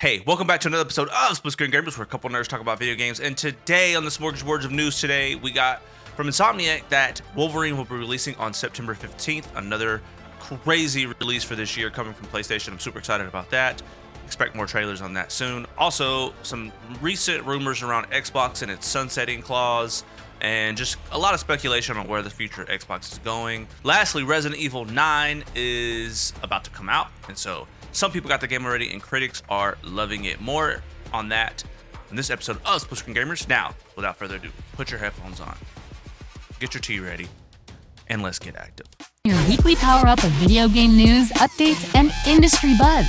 Hey, welcome back to another episode of Split Screen Gamers, where a couple nerds talk about video games. And today, on the Smorgasbord of News today, we got from Insomniac that Wolverine will be releasing on September 15th. Another crazy release for this year coming from PlayStation. I'm super excited about that. Expect more trailers on that soon. Also, some recent rumors around Xbox and its sunsetting clause, and just a lot of speculation on where the future of Xbox is going. Lastly, Resident Evil 9 is about to come out, and so some people got the game already, and critics are loving it. More on that in this episode of Split Screen Gamers. Now, without further ado, put your headphones on, get your tea ready, and let's get active. Your weekly power-up of video game news, updates, and industry buzz.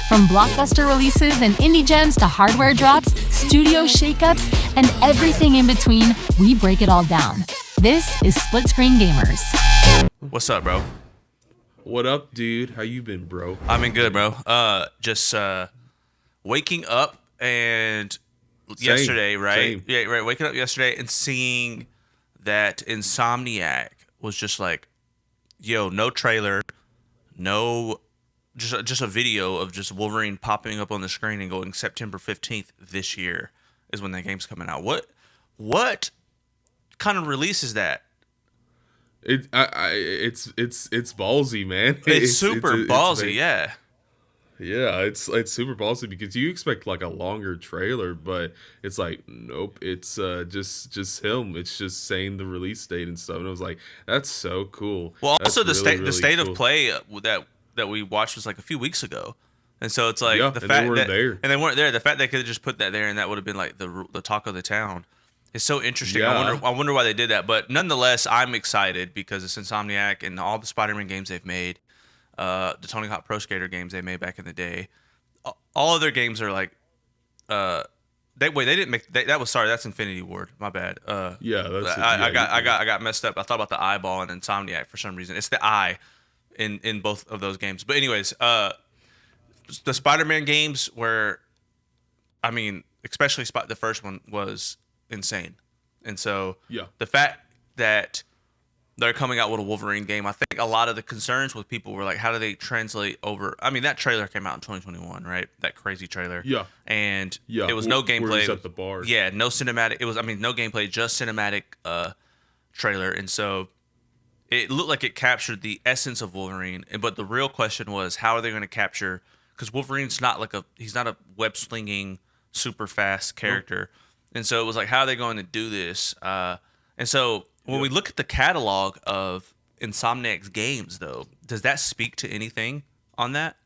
From blockbuster releases and indie gems to hardware drops, studio shakeups, and everything in between, we break it all down. This is Split Screen Gamers. What's up, bro? What up, dude? How you been, bro? I've been good, bro. Just waking up and yesterday, right? Same. Yeah, right. Waking up yesterday and seeing that Insomniac was just like, yo, no trailer, no, just a video of just Wolverine popping up on the screen and going September 15th this year is when that game's coming out. What kind of release is that? It's ballsy, man. It's super ballsy, yeah. Yeah, it's super ballsy because you expect like a longer trailer, but it's like nope. It's just him. It's just saying the release date and stuff, and I was like, that's so cool. Well, That's also the really state cool. of play that we watched was like a few weeks ago, and so it's like Yeah, the and fact they weren't that there. and they weren't there. The fact they could have just put that there and that would have been like the talk of the town. It's so interesting. Yeah. I wonder why they did that, but nonetheless, I'm excited because it's Insomniac and all the Spider-Man games they've made, the Tony Hawk Pro Skater games they made back in the day. All of their games are like, they didn't make that's Infinity Ward. My bad. Yeah, that's I got messed up. I thought about the eyeball and Insomniac for some reason. It's the eye in both of those games. But anyways, the Spider-Man games were, I mean, especially the first one was insane. And so Yeah. the fact that they're coming out with a Wolverine game, I think a lot of the concerns with people were like, how do they translate over? I mean, that trailer came out in 2021, right? That crazy trailer. Yeah. And Yeah, it was no where gameplay. he's at the bar. Yeah, no cinematic. It was, I mean, no gameplay, just cinematic trailer. And so it looked like it captured the essence of Wolverine. But the real question was, how are they going to capture? Because Wolverine's not like he's not a web slinging, super fast character. And so it was like, how are they going to do this? And so when we look at the catalog of Insomniac's games, though, does that speak to anything on that?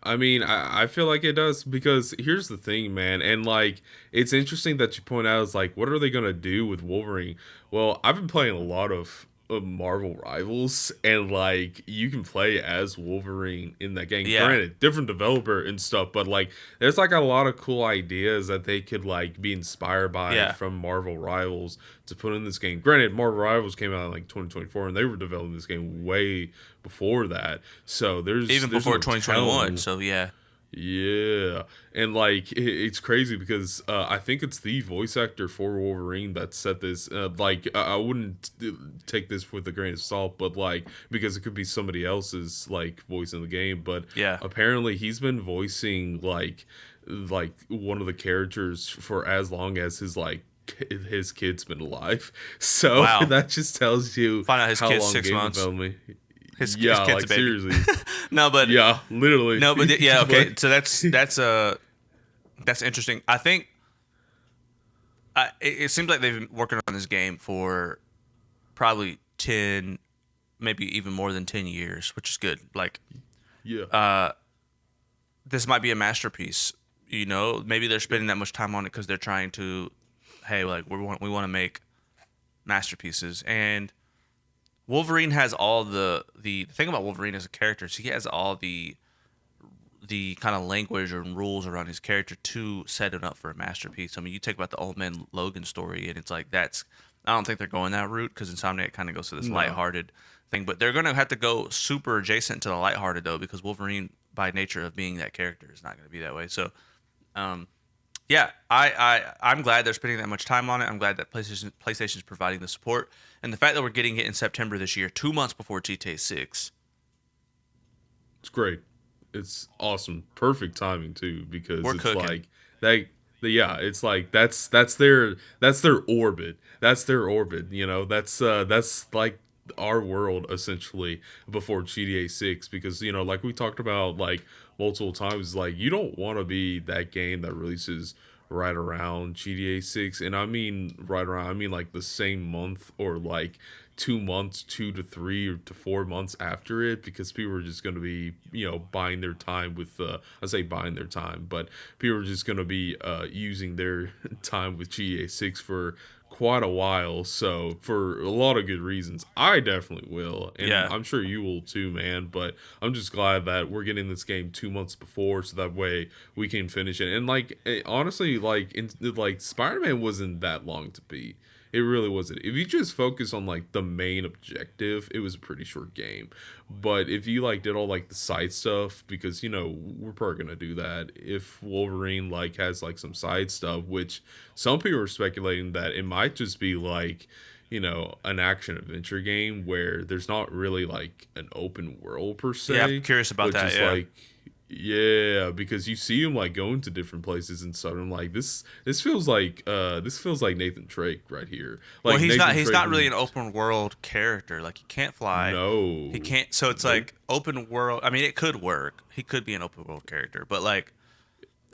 I mean, I feel like it does because here's the thing, man. And like, it's interesting that you point out is like, what are they going to do with Wolverine? Well, I've been playing a lot of Marvel Rivals, and like, you can play as Wolverine in that game. Yeah. Granted, different developer and stuff, but like, there's like a lot of cool ideas that they could like be inspired by from Marvel Rivals to put in this game. Granted, Marvel Rivals came out in like 2024, and they were developing this game way before that. So there's Before no 2021. telling. So yeah. Yeah, and like it's crazy because I think it's the voice actor for Wolverine that said this. Like I wouldn't take this with a grain of salt, but like because it could be somebody else's like voice in the game. But Yeah. apparently he's been voicing like one of the characters for as long as his kid's been alive. So Wow. that just tells you Find out his how kid's long 6 game months. development. His Yeah, kid's like a baby. seriously. No, but Yeah, literally. No, but yeah, okay. But- So that's interesting. I think it seems like they've been working on this game for probably 10, maybe even more than 10 years, which is good. Like, yeah. this might be a masterpiece. You know, maybe they're spending that much time on it because they're trying to, hey, like we want to make masterpieces. And Wolverine has all the thing about Wolverine as a character is he has all the kind of language and rules around his character to set it up for a masterpiece. I mean, you take about the Old Man Logan story, and it's like I don't think they're going that route because Insomniac kind of goes to this lighthearted thing, but they're going to have to go super adjacent to the lighthearted though because Wolverine, by nature of being that character, is not going to be that way. So, yeah, I'm glad they're spending that much time on it. I'm glad that PlayStation's providing the support, and the fact that we're getting it in September this year, 2 months before GTA 6. It's great. It's awesome, perfect timing too, because We're it's cooking. like that. Yeah, it's like that's their orbit. That's their orbit. That's like our world essentially before GTA 6, because like we talked about like multiple times, like you don't want to be that game that releases right around GTA 6, and I mean right around, I mean like the same month, or like 2 months, 2 to 3 to 4 months after it, because people are just going to be buying their time with I say buying their time, but people are just going to be using their time with GTA 6 for quite a while. So for a lot of good reasons, I definitely will, and Yeah. I'm sure you will too, man. But I'm just glad that we're getting this game 2 months before, so that way we can finish it. And like honestly, like Spider-Man wasn't that long to beat. It really wasn't. If you just focus on like the main objective, it was a pretty short game. But if you like did all like the side stuff, because we're probably gonna do that if Wolverine like has like some side stuff, which some people are speculating that it might just be like an action adventure game where there's not really like an open world per Yeah, I'm se, curious about but that. just Yeah. like yeah, because you see him like going to different places and stuff. And I'm like, this feels like Nathan Drake right here. Well, Like Nathan he's Drake not really in an open world character. Like he can't fly. He no, can't. So it's nope. like open world. I mean, it could work. He could be an open world character, but like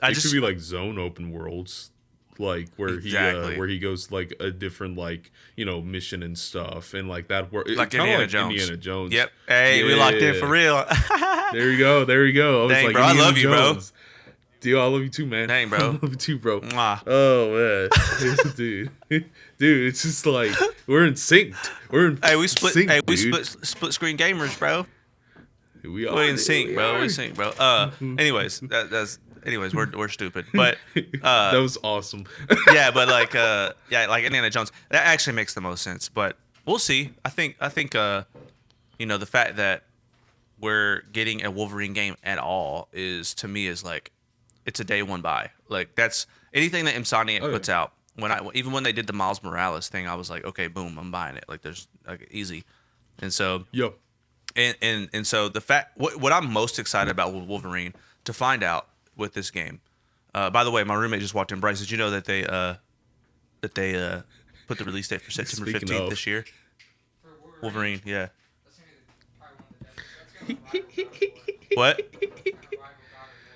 I It could just be like zone open worlds, like exactly where he goes to, like a different like mission and stuff, and like that work. It like kind of Indiana like Jones. Indiana Jones. Yep. Hey, we locked in for Yeah, real. there you go, there you go. I was Dang, like bro, I Indiana love you, bro. Jones. Dude, I love you too, man. Dang, I bro. love you too, bro. Mwah. Oh man, dude, dude, it's just like we're in sync. We're in Hey, we split. Hey, sync, we dude. split screen gamers, bro. We We are, in dude. sync, We bro. We are. sync, bro. Anyways, anyways, we're stupid, but That was awesome. yeah, but like yeah, like Indiana Jones, that actually makes the most sense. But we'll see. I think the fact that we're getting a Wolverine game at all is, to me, is like it's a day one buy. Like that's anything that Insomniac Oh yeah. puts out. Even when they did the Miles Morales thing, I was like, okay, boom, I'm buying it. Like there's like easy. And so Yo. so the fact what I'm most excited about with Wolverine to find out with this game. By the way, my roommate just walked in. Bryce, did you know that they put the release date for September Speaking 15th of. this year? Wolverine, yeah. What?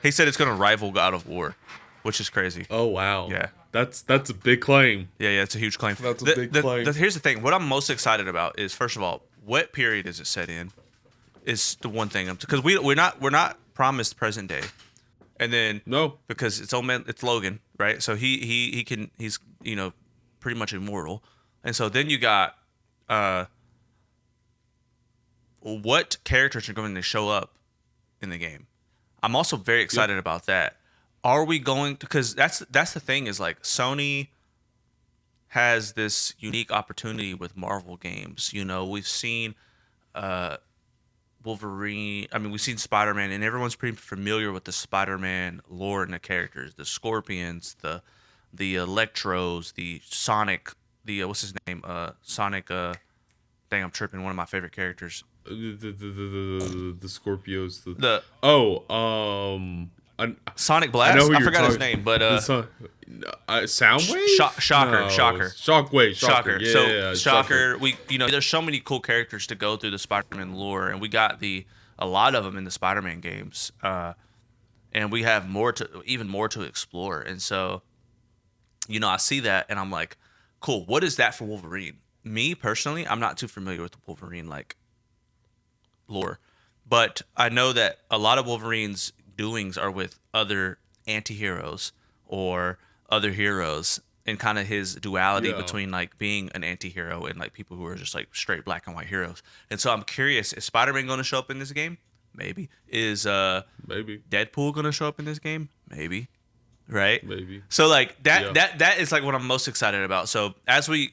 He said it's gonna rival God of War, which is crazy. Oh wow. Yeah. That's a big claim. Yeah, it's a huge claim. That's a big claim. Here's the thing. What I'm most excited about is, first of all, what period is it set in? Is the one thing because we're not promised present day, and then No. because it's Logan, right? So he's pretty much immortal, and so then you got what characters are going to show up in the game. I'm also very excited about that. Are we going to, because that's the thing, is like Sony has this unique opportunity with Marvel games. We've seen Wolverine. I mean, we've seen Spider-Man, and everyone's pretty familiar with the Spider-Man lore and the characters, the Scorpions, the Electros, the Sonic, the what's his name? Sonic. Dang, I'm tripping. One of my favorite characters. The Scorpios. The I, Sonic I Blast. know who I you're forgot his talking. name, but Soundwave. Shocker. No, Shocker. Shockwave. Yeah, So yeah, Shocker, there's so many cool characters to go through the Spider-Man lore, and we got a lot of them in the Spider-Man games, and we have even more to explore. And so, I see that, and I'm like, cool. What is that for Wolverine? Me personally, I'm not too familiar with the Wolverine like lore, but I know that a lot of Wolverine's doings are with other anti-heroes or other heroes, and kind of his duality Yeah. between like being an anti-hero and like people who are just like straight black and white heroes. And so I'm curious, is Spider-Man going to show up in this game? Maybe. Is Maybe. Deadpool going to show up in this game? Maybe. Right? Maybe. So like Yeah. that is like what I'm most excited about. So as we,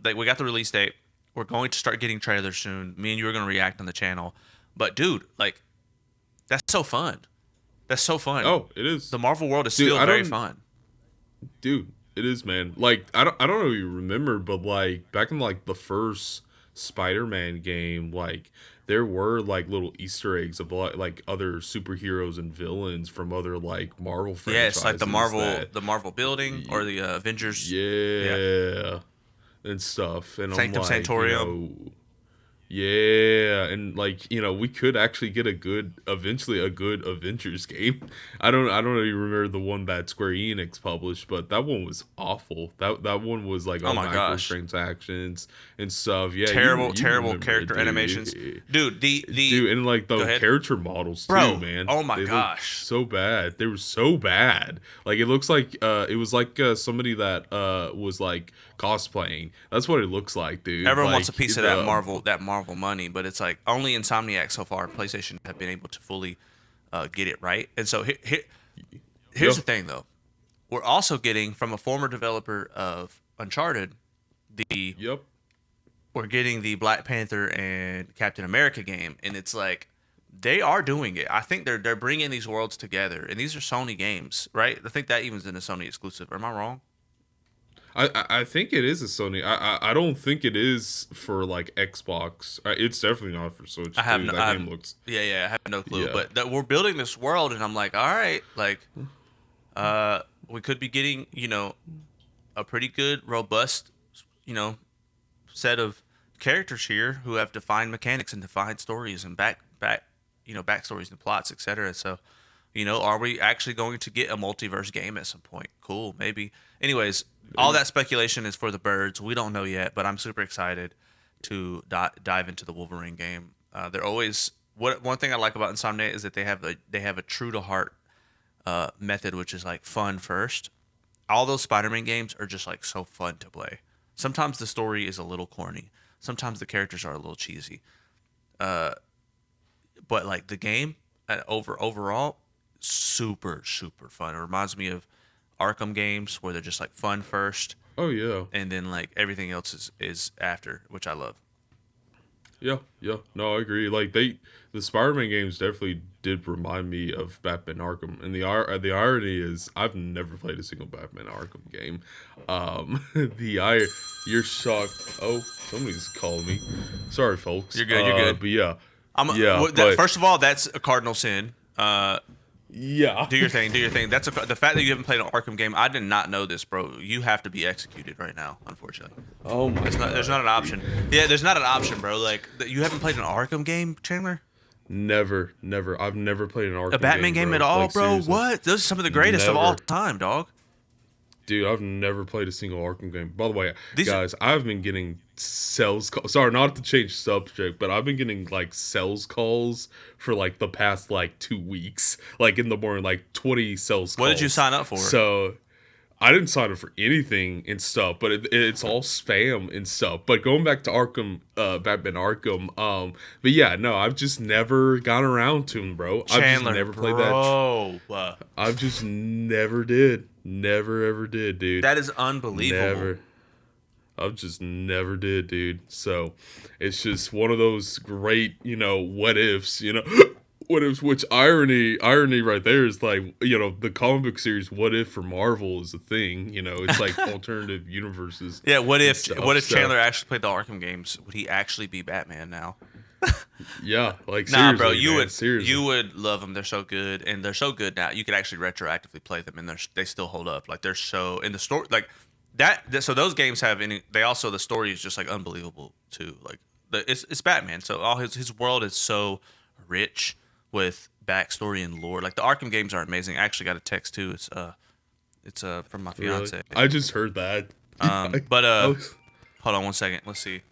like we got the release date, we're going to start getting trailers soon. Me and you are going to react on the channel. But dude, like that's so fun. That's so fun. Oh, it is. The Marvel world is Dude, still I very don't- fun. Dude, it is, man. Like I don't know if you remember, but like back in like the first Spider-Man game, like there were like little Easter eggs of like other superheroes and villains from other like Marvel Yes, like franchises. That The Marvel building or the Avengers. Yeah, yeah, and stuff. And I'm Sanctum like, Sanctorium. yeah, and like we could actually get eventually a good Avengers game. I don't even remember the one that Square Enix published, but that one was awful. That one was like Oh all my gosh, microtransactions and stuff. Yeah, you terrible remember it, character animations, dude. dude. The Dude, and like Go the ahead, character models too, bro. man. Oh my They look gosh, so bad. They were so bad. Like it looks like it was like somebody that was like cosplaying. That's what it looks like, dude. everyone wants Like a piece of that Marvel money, but it's like only Insomniac so far. PlayStation have been able to fully get it right, and so here's Yep. the thing though. We're also getting from a former developer of Uncharted, the Yep. we're getting the Black Panther and Captain America game, and it's like they are doing it. I think they're bringing these worlds together, and these are Sony games, right? I think that even's in a Sony exclusive. Am I wrong? I think it is a Sony. I don't think it is for like Xbox. It's definitely not for Switch. I have Too. no, That game looks. yeah, I have no clue. Yeah. But that we're building this world, and I'm like, all right, like, we could be getting, a pretty good, robust, you know, set of characters here who have defined mechanics and defined stories and backstories and plots, etc. So, are we actually going to get a multiverse game at some point? Cool, maybe. Anyways, all that speculation is for the birds. We don't know yet, but I'm super excited to dive into the Wolverine game. They're always one thing I like about Insomniac is that they have a true to heart method, which is like fun first. All those Spider-Man games are just like so fun to play. Sometimes the story is a little corny. Sometimes the characters are a little cheesy. But like the game overall, super super fun. It reminds me of Arkham games where they're just like fun first, Oh yeah. and then like everything else is after, which I love. Yeah, yeah. No, I agree. Like the Spider-Man games definitely did remind me of Batman Arkham. And the irony is I've never played a single Batman Arkham game. You're shocked. Oh, somebody's calling me. Sorry, folks. You're good. You're good. But yeah. Well, but first of all, that's a cardinal sin. yeah. Do your thing. Do your thing. The fact that you haven't played an Arkham game. I did not know this, bro. You have to be executed right now, unfortunately. Oh my There's not an option. Yeah, there's not an option, bro. Like you haven't played an Arkham game, Chandler? Never. I've never played an Arkham A Batman game bro. at all, Like, bro? seriously. What? Those are some of the greatest of all Never. time, dog. Dude, I've never played a single Arkham game. By the way, These are- guys, I've been getting sales calls. Sorry, not to change subject, but I've been getting like sales calls for like the past like 2 weeks. Like in the morning, like 20 sales calls. What did you sign up for? So I didn't sign up for anything and stuff, but it's all spam and stuff. But going back to Arkham, Batman Arkham, but yeah, no, I've just never gone around to him, bro. Chandler, I've just never played that. bro. I've just never did. Never ever did, dude. That is unbelievable. Never. I've just never did, dude. So it's just one of those great, what ifs, what ifs, which irony right there is like, the comic book series What If for Marvel is a thing, it's like alternative universes. Yeah, what if stuff, so- Chandler actually played the Arkham games? Would he actually be Batman now? Yeah, like Nah, bro, seriously, seriously. you would love them. They're so good, and they're so good now. You could actually retroactively play them, and they still hold up. Like they're so in the story, like that. So those games have any. They also the story is just like unbelievable too. Like it's Batman, so all his world is so rich with backstory and lore. Like the Arkham games are amazing. I actually got a text too. It's from my Really? fiance. I just heard that. But Oh, hold on one second. Let's see.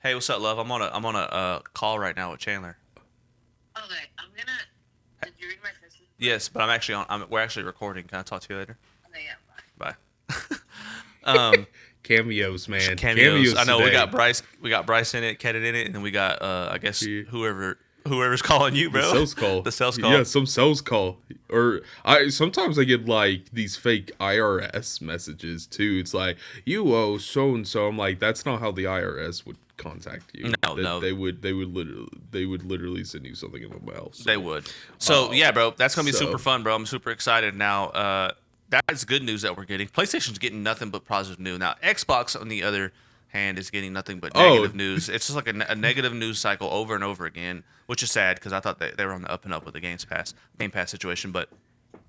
Hey, what's up, love? I'm on a call right now with Chandler. Okay, I'm gonna. Did you read my message? Yes, but we're actually recording. Can I talk to you later? Okay, yeah, Bye. cameos, man. Cameos. I know we today. got Bryce. We got Bryce in it, Kedded in it, and then we got I guess Yeah. whoever's calling you, bro. The sales call. The sales call. Yeah, some sales call. Or sometimes I get like these fake IRS messages too. It's like you owe so and so. I'm like, that's not how the IRS would contact you. No. They would literally send you something in the mail. So. They would. So yeah, bro, that's gonna be so- super fun, bro. I'm super excited now. That's good news that we're getting. PlayStation's getting nothing but positive news now. Xbox, on the other hand is getting nothing but Oh. negative news. It's just like a negative news cycle over and over again, which is sad because I thought they were on the up and up with the Game Pass situation. But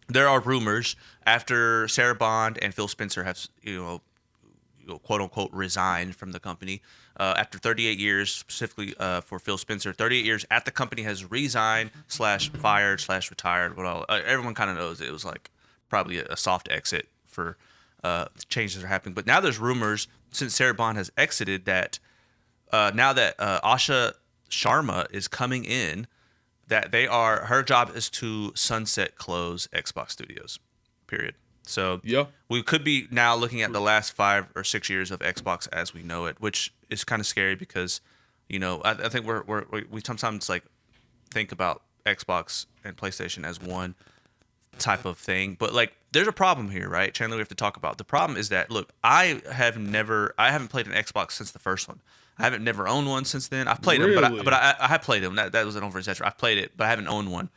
there are rumors after Sarah Bond and Phil Spencer have quote unquote resigned from the company after 38 years, specifically for Phil Spencer. 38 years at the company, has resigned / fired / retired. Well, everyone kind of knows it was like probably a soft exit for changes that are happening. But now there's rumors since Sarah Bond has exited that now that Asha Sharma is coming in, that her job is to sunset close Xbox Studios. Period. So Yeah. we could be now looking at the last 5 or 6 years of Xbox as we know it, which is kind of scary because, I think we sometimes like think about Xbox and PlayStation as one type of thing, but like there's a problem here, right, Chandler? We have to talk about the problem. Is that, look, I haven't played an Xbox since the first one. I haven't never owned one since then. I've played them, Really? but I have played them. That was an overexaggeration. I've played it, but I haven't owned one.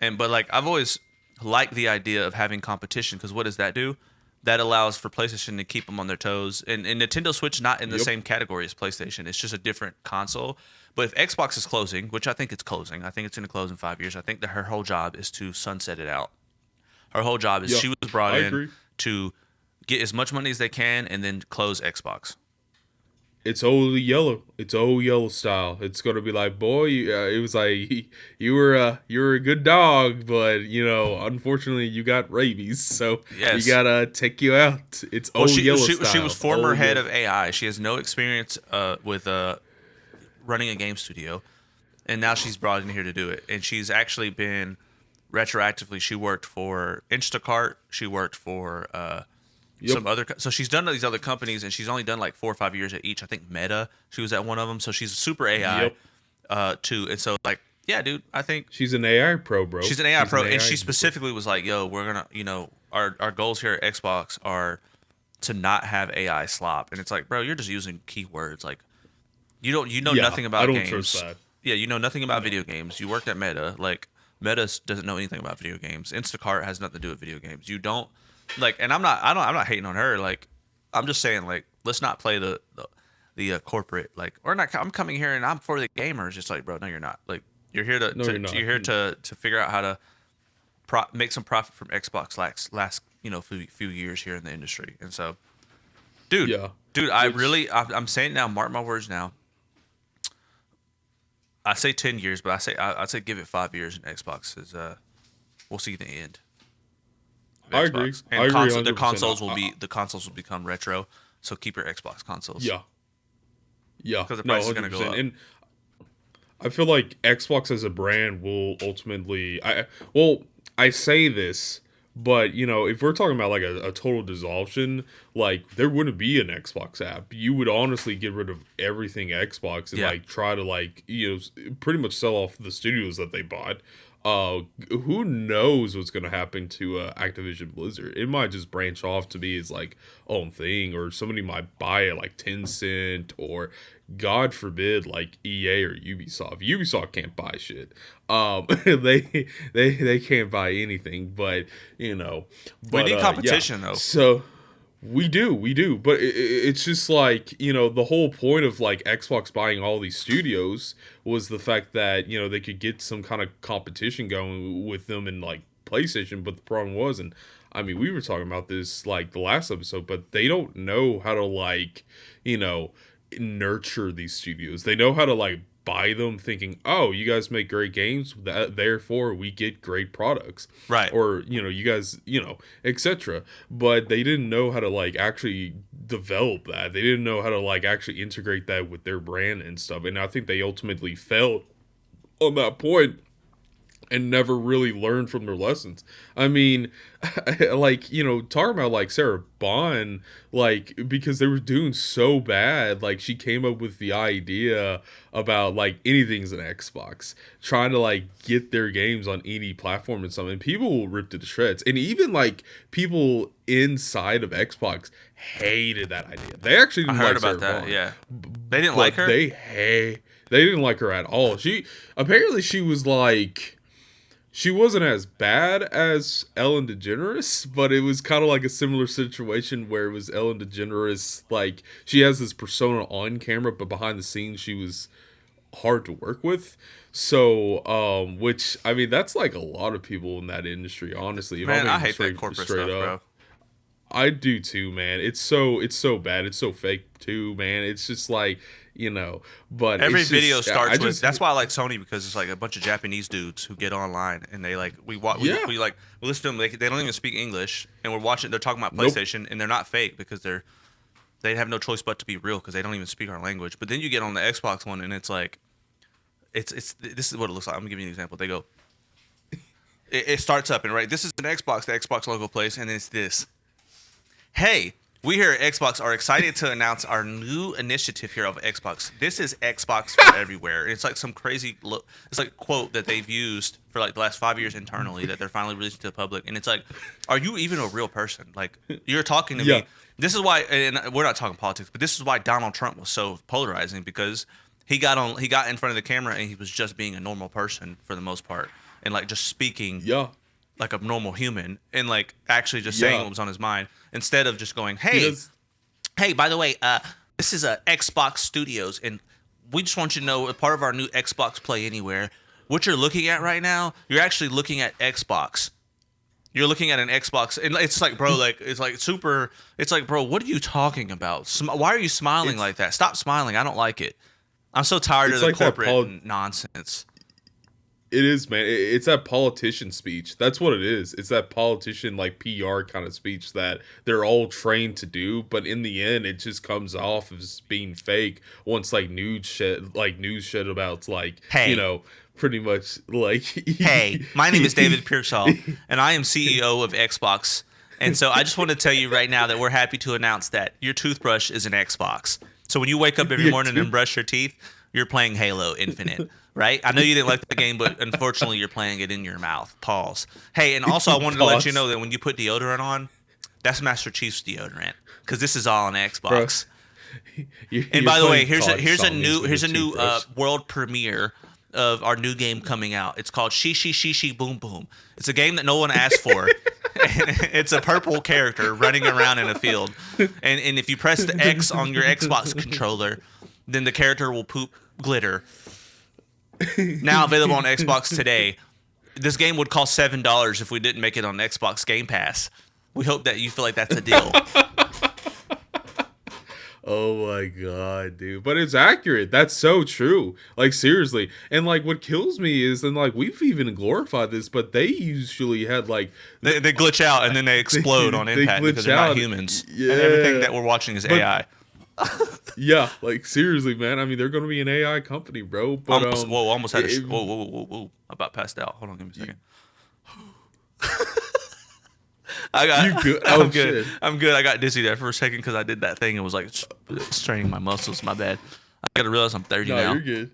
But like I've always liked the idea of having competition, because what does that do? That allows for PlayStation to keep them on their toes. And Nintendo Switch not in the same category as PlayStation. It's just a different console. But if Xbox is closing, which I think it's closing, I think it's going to close in 5 years. I think that her whole job is to sunset it out. Her whole job is she was brought in agree. to get as much money as they can and then close Xbox. It's old yellow. It's old yellow style. It's gonna be like, boy, it was like you were a good dog, but unfortunately you got rabies, so Yes. we gotta take you out. It's old yellow style. She was former Old head yellow. of AI. She has no experience with running a game studio, and now she's brought in here to do it. And she's actually been retroactively. She worked for Instacart. She worked for some other. So she's done these other companies, and she's only done like 4 or 5 years at each. I think Meta. She was at one of them. So she's super AI too. And so like, yeah, dude, I think She's an AI pro, bro. she's an AI pro, and she pro. specifically was like, "Yo, we're gonna, our goals here at Xbox are to not have AI slop." And it's like, bro, you're just using keywords. Like, you know nothing about I don't games. trust that. Yeah, you know nothing about video games. You worked at Meta. Like, Meta doesn't know anything about video games. Instacart has nothing to do with video games. You don't like, and I'm not hating on her. Like, I'm just saying, like, let's not play the corporate, like, or not. I'm coming here and I'm for the gamers. It's like, bro, no, you're not. Like, you're here to, No, you're not. you're here to figure out how to make some profit from Xbox last few years here in the industry. And so, dude, I'm saying now, mark my words now. I say 10 years, but I'd say give it 5 years, and Xbox is we'll see the end. of I agree. Xbox. And I agree the 100%. consoles will become retro. So keep your Xbox consoles. Yeah. 'Cause the price is gonna go up. And I feel like Xbox as a brand will ultimately. I say this, but if we're talking about like a total dissolution, like there wouldn't be an Xbox app. You would honestly get rid of everything Xbox and like try to like pretty much sell off the studios that they bought. Who knows what's gonna happen to Activision Blizzard? It might just branch off to be its like own thing, or somebody might buy it like Tencent, or God forbid like EA or Ubisoft. Ubisoft can't buy shit. They can't buy anything, but we need competition though. So we do, but it's just like the whole point of like Xbox buying all these studios was the fact that they could get some kind of competition going with them in like PlayStation. But the problem was, and I mean we were talking about this like the last episode, but they don't know how to like nurture these studios. They know how to like buy them thinking, oh, you guys make great games, therefore we get great products, right? Or you guys etc. But they didn't know how to like actually develop that. They didn't know how to like actually integrate that with their brand and stuff. And I think they ultimately failed on that point and never really learned from their lessons. I mean, like, talking about like Sarah Bond, like, because they were doing so bad, like she came up with the idea about like anything's an Xbox, trying to like get their games on any platform and something. People will rip to the shreds. And even like people inside of Xbox hated that idea. They actually didn't heard like about Sarah that. Bond. Yeah, they didn't like her. They didn't like her at all. She apparently was like she wasn't as bad as Ellen DeGeneres, but it was kind of like a similar situation where it was Ellen DeGeneres. Like, she has this persona on camera, but behind the scenes, she was hard to work with. So, which, I mean, that's like a lot of people in that industry, honestly. If Man, I'm I being hate that corporate straight stuff, up. bro. I do too, man. It's so bad. It's so fake too, man. It's just like, but Every it's video just, starts I with. just, That's why I like Sony, because it's like a bunch of Japanese dudes who get online and they like Yeah. we listen to them. They don't even speak English, and we're watching. They're talking about Nope. PlayStation, and they're not fake because they have no choice but to be real because they don't even speak our language. But then you get on the Xbox one, and it's like, it's this is what it looks like. I'm gonna give you an example. They go, it starts up and right. This is an Xbox. The Xbox logo plays, and it's this. Hey, we here at Xbox are excited to announce our new initiative here of Xbox. This is Xbox for everywhere. It's like some crazy it's like quote that they've used for like the last 5 years internally that they're finally releasing to the public. And it's like, are you even a real person? Like, you're talking to Yeah. me. This is why, and we're not talking politics, but this is why Donald Trump was so polarizing, because he got in front of the camera and he was just being a normal person for the most part, and like just speaking yeah. like a normal human, and like actually just saying Yeah. what was on his mind, instead of just going, He hey, does- by the way, this is a Xbox Studios, and we just want you to know, a part of our new Xbox Play Anywhere, what you're looking at right now, you're actually looking at Xbox. You're looking at an Xbox, and it's like, bro, like it's like super. It's like, bro, what are you talking about? Why are you smiling like that? Stop smiling. I don't like it. I'm so tired of It's the like that corporate nonsense. It is, man. It's that politician speech. That's what it is. It's that politician, like, PR kind of speech that they're all trained to do, but in the end, it just comes off as being fake once, like, news shed about, like, Hey. pretty much, like... Hey, my name is David Pearsall, and I am CEO of Xbox. And so I just want to tell you right now that we're happy to announce that your toothbrush is an Xbox. So when you wake up every Your morning and brush your teeth, you're playing Halo Infinite, right? I know you didn't like the game, but unfortunately you're playing it in your mouth. Pause. Hey, and also I wanted to let you Pause. know that when you put deodorant on, that's Master Chief's deodorant, because this is all on Xbox. And by the way, here's a new world premiere of our new game coming out. It's called She Boom Boom. It's a game that no one asked for. It's a purple character running around in a field, and if you press the X on your Xbox controller, then the character will poop glitter. Now available on Xbox today. This game would cost $7 if we didn't make it on Xbox Game Pass. We hope that you feel like that's a deal. Oh my god, dude. But it's accurate. That's so true. Like, seriously. And, like, what kills me is, and, like, we've even glorified this, but they usually had, like... They glitch out and then they explode on they impact glitch because they're not out. humans. Yeah. And everything that we're watching is AI. Yeah, like, seriously, man. I mean, they're going to be an AI company, bro. But, Almost had a... it- Whoa. I about passed out. Hold on, give me a second. I got. You good? I'm Oh, good. shit. I'm good. I got dizzy there for a second because I did that thing and was like straining my muscles. My bad. I gotta realize I'm 30 No, now. you're good.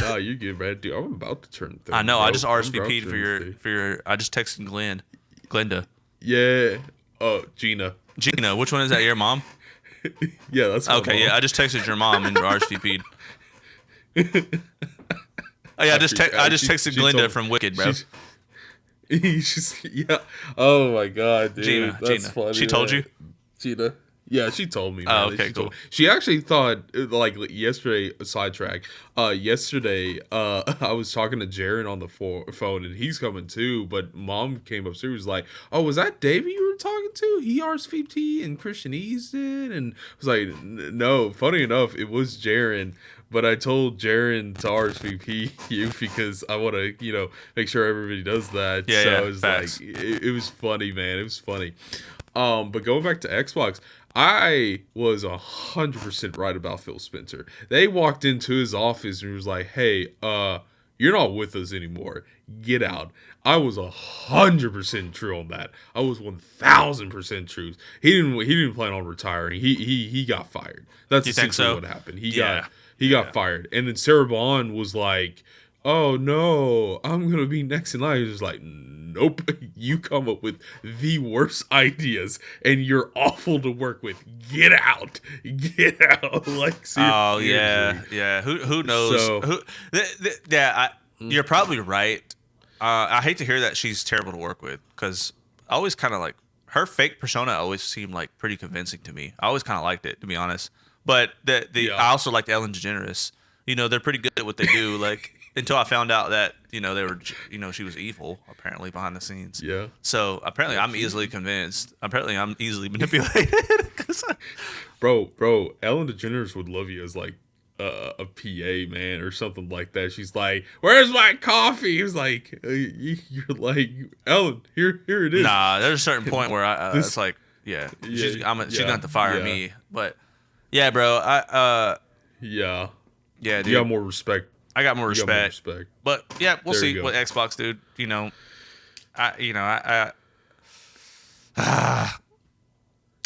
No, you're good, man. Dude, I'm about to turn 30. I know. bro. I just I'm about to RSVP'd turn 30. for your. I just texted Glenda. Yeah. Oh, Gina. Gina, which one is that? Your mom? Yeah, that's my Okay, mom. yeah. I just texted your mom and RSVP'd. Oh yeah, I just texted She Glenda told- from Wicked, bro. Yeah. Oh my god, dude. Gina. That's funny. She told man. you? Gina. Yeah, she told me. Oh, Man. okay, She cool. told- She actually thought, like, yesterday. Sidetrack. Yesterday, I was talking to Jaron on the phone, and he's coming too. But Mom came upstairs, was like, "Oh, was that Davey you were talking to? He RSVP'd and Christian Ease did." And I was like, "No." Funny enough, it was Jaron. But I told Jaron to RSVP you because I want to, make sure everybody does that. Yeah, so yeah, it was facts. like, it was funny, man. It was funny. But going back to Xbox, I was 100% right about Phil Spencer. They walked into his office and he was like, "Hey, you're not with us anymore. Get out." I was 100% true on that. I was 1000% true. He didn't plan on retiring. He got fired. That's You think essentially so? what happened. Yeah. He got fired. And then Sarah Bond was like, "Oh no, I'm gonna be next in line." He was just like, "Nope, you come up with the worst ideas and you're awful to work with. Get out. Get out." Like, Oh seriously. yeah. Who knows? So- You're probably right. I hate to hear that she's terrible to work with because I always kind of like her fake persona. Always seemed like pretty convincing to me. I always kind of liked it, to be honest. But Yeah. I also liked Ellen DeGeneres. You know, they're pretty good at what they do. Like until I found out that they were she was evil apparently behind the scenes. Yeah. So apparently I'm easily convinced. Apparently I'm easily manipulated. 'Cause Bro, Ellen DeGeneres would love you as like a PA, man, or something like that. She's like, "Where's my coffee?" He was like, "You're like Ellen, here it is." nah, there's a certain point where This- it's like, yeah, she's Yeah, gonna have to fire yeah. me. But yeah, bro, Yeah, yeah, you dude, got more respect. I got more You got more respect. respect. But yeah, we'll There you see go. what Xbox, dude. I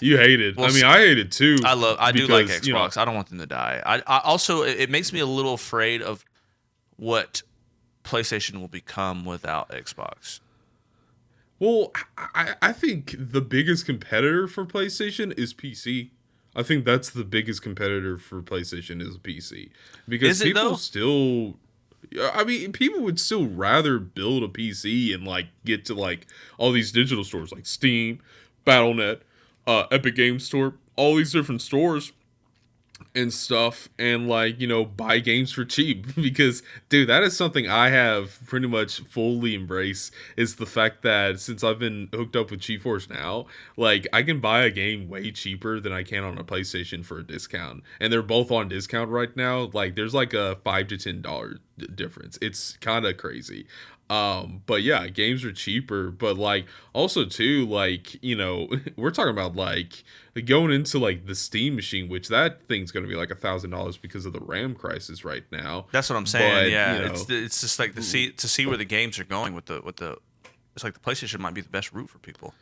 You hated. Well, I mean, I hated too. I do like because, Xbox. I don't want them to die. I also it makes me a little afraid of what PlayStation will become without Xbox. Well, I think the biggest competitor for PlayStation is PC. I think that's the biggest competitor for PlayStation is PC. Because Is it, people though? still I mean, people would still rather build a PC and like get to like all these digital stores like Steam, Battle.net, Epic Game Store, all these different stores and stuff, and like buy games for cheap. Because dude, that is something I have pretty much fully embraced, is the fact that since I've been hooked up with GeForce Now, like I can buy a game way cheaper than I can on a PlayStation for a discount, and they're both on discount right now. Like there's like a $5 to $10 difference. It's kind of crazy. But yeah, games are cheaper, but like also too, like we're talking about like going into like the Steam machine, which that thing's gonna be like $1,000 because of the RAM crisis right now. That's what I'm saying. But, Yeah, it's just like to see where the games are going with the it's like the PlayStation might be the best route for people.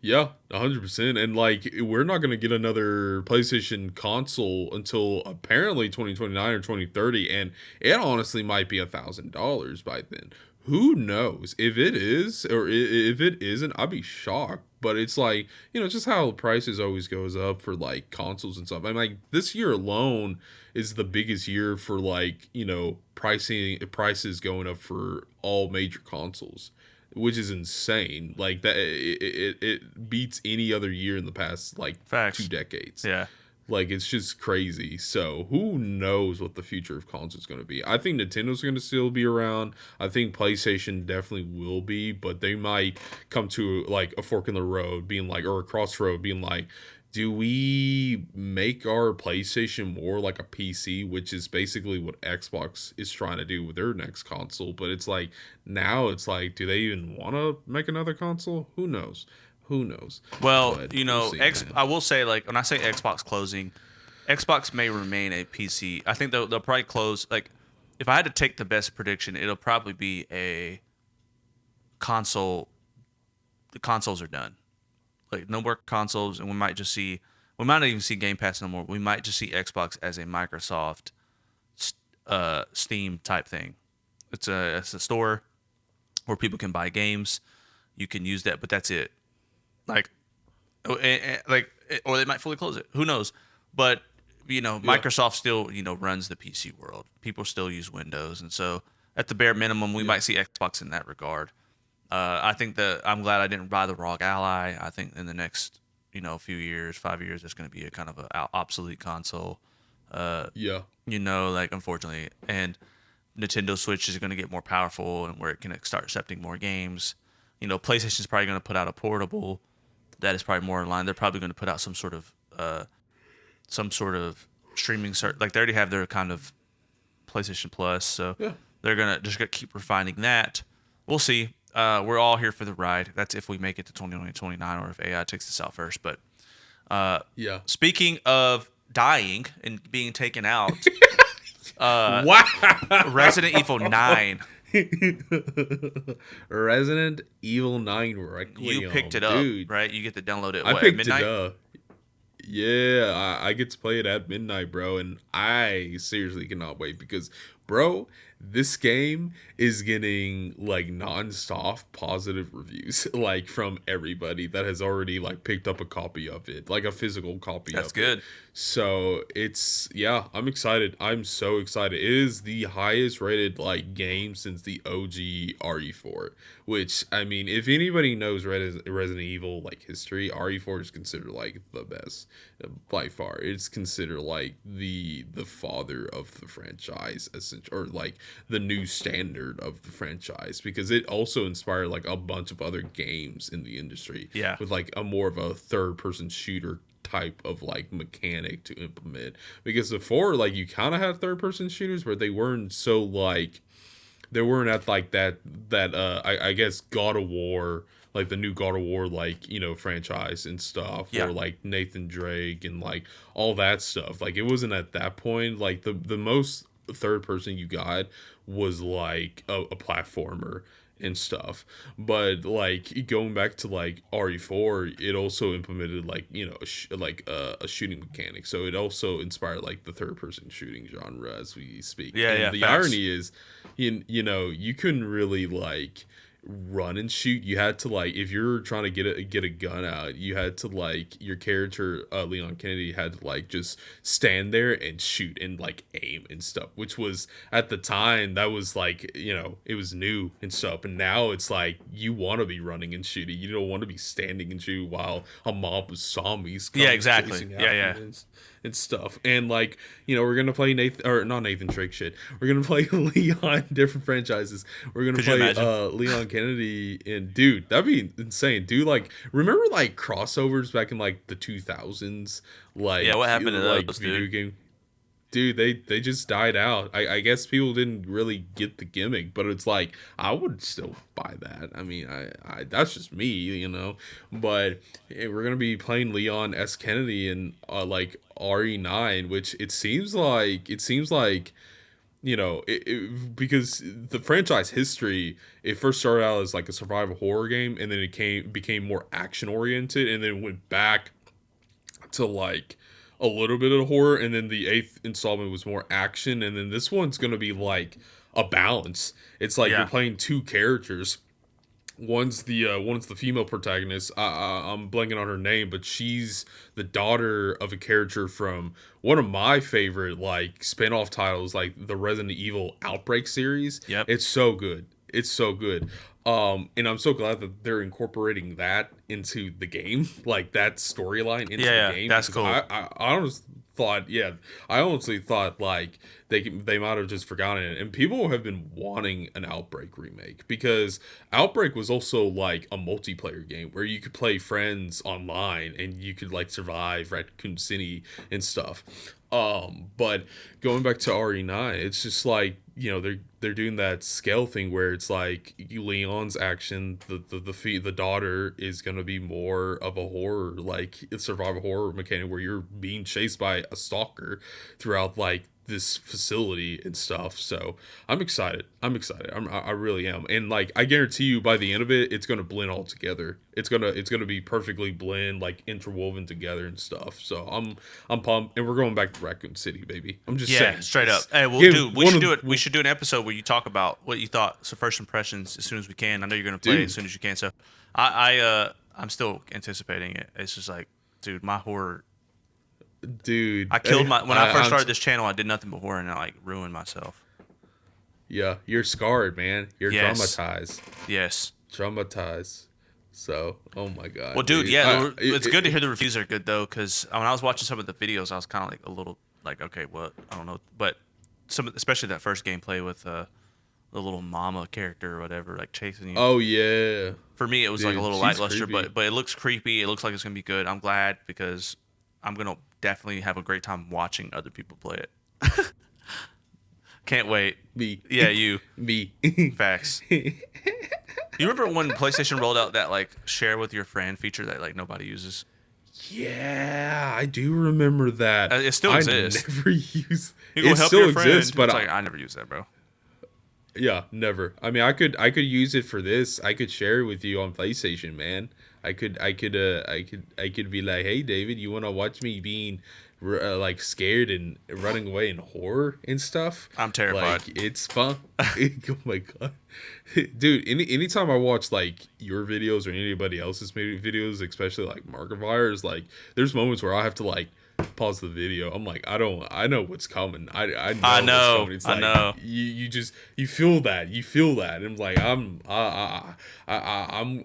Yeah, 100%. And like we're not gonna get another PlayStation console until apparently 2029 or 2030, and it honestly might be $1,000 by then. Who knows? If it is or if it isn't, I'd be shocked. But it's like just how prices always goes up for like consoles and stuff. I'm like this year alone is the biggest year for like prices going up for all major consoles, which is insane. Like that, it beats any other year in the past like Facts. 2 decades. Yeah. Like it's just crazy. So who knows what the future of consoles is going to be? I think Nintendo's going to still be around. I think PlayStation definitely will be, but they might come to like a fork in the road, being like, or a crossroad, being like, do we make our PlayStation more like a PC, which is basically what Xbox is trying to do with their next console? But it's like now it's like, do they even want to make another console? Who knows? Who knows? Well, But we'll see, man. I will say, like, when I say Xbox closing, Xbox may remain a PC. I think they'll probably close. Like, if I had to take the best prediction, it'll probably be a console. The consoles are done. Like, no more consoles, and we might not even see Game Pass no more. We might just see Xbox as a Microsoft, Steam type thing. It's a store where people can buy games. You can use that, but that's it. Like, or they might fully close it. Who knows? But Microsoft still runs the PC world. People still use Windows, and so at the bare minimum, we might see Xbox in that regard. I think that I'm glad I didn't buy the ROG Ally. I think in the next few years, 5 years, it's going to be a kind of a obsolete console. Yeah. Like unfortunately, and Nintendo Switch is going to get more powerful and where it can start accepting more games. PlayStation's probably going to put out a portable that is probably more in line. They're probably going to put out some sort of streaming like they already have their kind of PlayStation Plus, so Yeah. they're gonna keep refining that. We'll see. We're all here for the ride. That's if we make it to 2029 or if AI takes this out first. But Yeah. speaking of dying and being taken out, Wow. Resident Evil 9. Resident Evil 9 Requiem. You picked it up, dude. right? You get to download it. I What, at picked midnight? it up. Yeah, I get to play it at midnight, bro, and I seriously cannot wait because, bro, this game is getting like nonstop positive reviews, like from everybody that has already like picked up a copy of it, like a physical copy That's of good. it. So it's, yeah, I'm excited. I'm so excited. It is the highest rated like game since the OG RE4, which, I mean, if anybody knows Resident Evil like history, RE4 is considered like the best by far. It's considered like the father of the franchise, essentially, or like the new standard of the franchise, because it also inspired like a bunch of other games in the industry. Yeah. With like a more of a third person shooter type of like mechanic to implement, because before, like, you kind of had third person shooters, but they weren't so like, they weren't at like I guess God of War, like the new God of War, like, you know, franchise and stuff, Yeah. or like Nathan Drake and like all that stuff. Like, it wasn't at that point. Like the most third person you got was like a platformer and stuff. But like going back to like RE4, it also implemented like, you know, a shooting mechanic. So it also inspired like the third person shooting genre as we speak. Yeah, and yeah, the facts. irony is, you know, you couldn't really like run and shoot. You had to like, if you're trying to get a gun out, you had to like, your character Leon Kennedy had to like just stand there and shoot and like aim and stuff, which was at the time, that was like, you know, it was new and stuff. And now it's like, you want to be running and shooting, you don't want to be standing and shooting while a mob of zombies Yeah, comes exactly. chasing Yeah, after yeah. you and stuff. And like, you know, we're gonna play not Nathan Drake shit. We're gonna play Leon, different franchises. We're gonna Could you play imagine? Leon Kennedy, and dude, that'd be insane. Dude, like, remember like crossovers back in like the 2000s? Like, Yeah, what happened to like those, video dude? game. Dude, they just died out. I guess people didn't really get the gimmick, but it's like, I would still buy that. I mean, I that's just me, you know. But we're gonna be playing Leon S. Kennedy in like RE9, which it seems like, you know, because the franchise history, it first started out as like a survival horror game, and then it became more action oriented, and then went back to like a little bit of horror, and then the eighth installment was more action, and then this one's gonna be like a balance. It's like Yeah. you're playing two characters. One's the female protagonist. I'm blanking on her name, but she's the daughter of a character from one of my favorite like spin-off titles, like the Resident Evil Outbreak series. Yep. It's so good. It's so good. And I'm so glad that they're incorporating that into the game, like that storyline into Yeah, the game. that's because cool. I honestly thought like they might have just forgotten it, and people have been wanting an Outbreak remake, because Outbreak was also like a multiplayer game where you could play friends online and you could like survive Raccoon City and stuff. But going back to RE9, it's just like, you know, they're doing that scale thing where it's like Leon's action, the daughter is gonna be more of a horror, like a survival horror mechanic where you're being chased by a stalker throughout like this facility and stuff. So I'm excited. I really am. And like, I guarantee you by the end of it, it's gonna blend all together. It's gonna be perfectly blend, like interwoven together and stuff. So I'm pumped, and we're going back to Raccoon City, baby. I'm just Yeah, saying. straight up. Hey, well, Yeah, dude, we one should of- do it. We should do an episode where you talk about what you thought. So first impressions as soon as we can. I know you're gonna play Dude. as soon as you can. So I'm still anticipating it. It's just like, dude, my horror. Dude, I killed my when I first I'm- started this channel. I did nothing but horror, and I like ruined myself. Yeah, you're scarred, man. You're Yes. traumatized. Yes. So, oh my god. Well, dude, yeah, it's good to it- hear the reviews are good though, because when I was watching some of the videos, I was kind of like a little like, okay, what? I don't know, but especially that first gameplay with the little mama character or whatever, like chasing you. Oh yeah. For me, it was like a Dude, little she's lackluster, creepy. but it looks creepy. It looks like it's gonna be good. I'm glad, because I'm gonna definitely have a great time watching other people play it. Can't wait. Me. Yeah, you. Me. Facts. You remember when PlayStation rolled out that like share with your friend feature that like nobody uses? Yeah, I do remember that. It still I exists. never use. You go It help still your friend. exists, but it's like I never use that, bro. yeah, never. I mean, I could use it for this. I could share it with you on PlayStation, man. I could be like, hey David, you want to watch me being like scared and running away in horror and stuff? I'm terrified. Like it's fun. Oh my god, dude! Anytime I watch like your videos or anybody else's maybe videos, especially like Markiplier's, like there's moments where I have to like pause the video. I'm like, I know what's coming. I know. I what's know. coming. It's I like, know. You just you feel that. And I'm like, I'm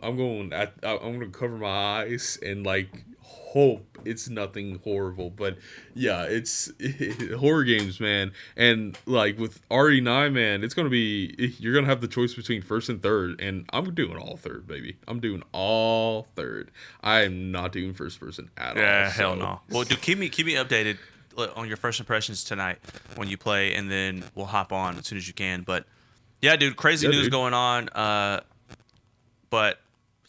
gonna cover my eyes and like hope it's nothing horrible. But yeah, it's horror games, man. And like with RE9, man, it's gonna be, you're gonna have the choice between first and third, and I'm doing all third, baby. I'm doing all third. I am not doing first person at all. Yeah, hell so- no. Well, dude, keep me updated on your first impressions tonight when you play, and then we'll hop on as soon as you can. But yeah, dude, crazy Yeah, news dude. going on. But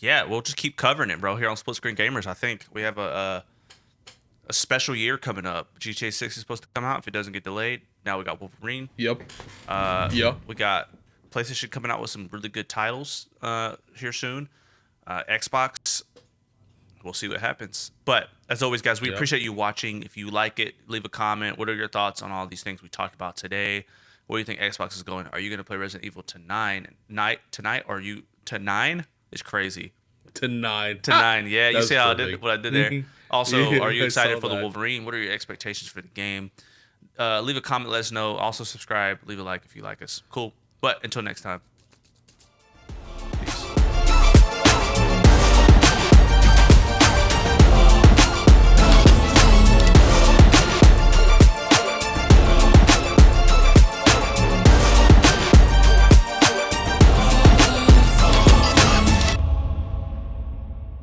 yeah, we'll just keep covering it, bro. Here on Split Screen Gamers, I think we have a special year coming up. GTA 6 is supposed to come out if it doesn't get delayed. Now we got Wolverine. Yep. We got PlayStation coming out with some really good titles here soon. Xbox, we'll see what happens. But as always, guys, we Yeah. appreciate you watching. If you like it, leave a comment. What are your thoughts on all these things we talked about today? What do you think Xbox is going? Are you going to play Resident Evil tonight? Or are you to 9? It's crazy. To 9. To 9, yeah. You That's see how perfect. what I did there? Also, Yeah, are you I excited saw for the that. Wolverine? What are your expectations for the game? Leave a comment, let us know. Also, subscribe, leave a like if you like us. Cool. But until next time.